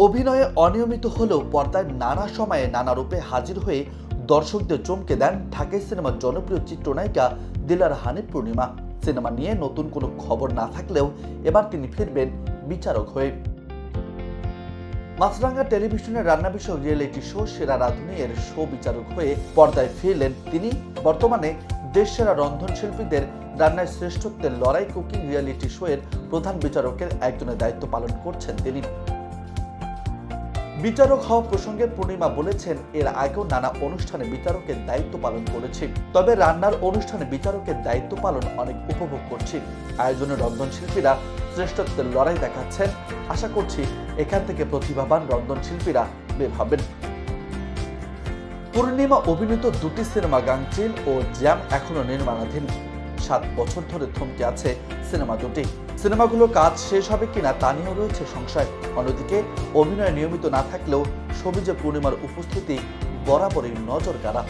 অভিনয়ে অনিয়মিত হলেও পর্দায় নানা সময়ে নানা রূপে হাজির হয়ে দর্শকদের চমকে দেন ঢাকাই সিনেমার জনপ্রিয় চিত্রনায়িকা দিলারা হানিফ পূর্ণিমা। সিনেমা নিয়ে নতুন কোনো খবর না থাকলেও এবার তিনি ফিরবেন বিচারক হয়ে। মাছরাঙ্গা টেলিভিশনের রান্না বিষয়ক রিয়েলিটি শো সেরা রাঁধুনি এর শো বিচারক হয়ে পর্দায় ফিরলেন তিনি। বর্তমানে দেশসেরা রন্ধনশিল্পীদের রান্নায় শ্রেষ্ঠত্বের লড়াই কুকিং রিয়েলিটি শো এর প্রধান বিচারকের একজনের দায়িত্ব পালন করছেন তিনি। বিচারক হওয়া প্রসঙ্গে পূর্ণিমা বলেছেন, এর আগেও নানা অনুষ্ঠানে বিচারকের দায়িত্ব পালন করেছি, তবে রান্নার অনুষ্ঠানে বিচারকের দায়িত্ব পালন অনেক উপভোগ করছি। আয়োজনে রন্ধনশিল্পীরা শ্রেষ্ঠত্বের লড়াই দেখাচ্ছেন। আশা করছি এখান থেকে প্রতিভাবান রন্ধনশিল্পীরা বের হবেন। পূর্ণিমা অভিনীত দুটি সিনেমা গাংচিল ও জ্যাম এখনো নির্মাণাধীন। 7 বছর ধরে থমকে আছে সিনেমা দুটি। সিনেমাগুলোর কাজ শেষ হবে কিনা তা নিয়েও রয়েছে সংশয়। অন্যদিকে অভিনয়ে নিয়মিত না থাকলেও ছবিজে পূর্ণিমার উপস্থিতি বরাবরই নজর কাড়া।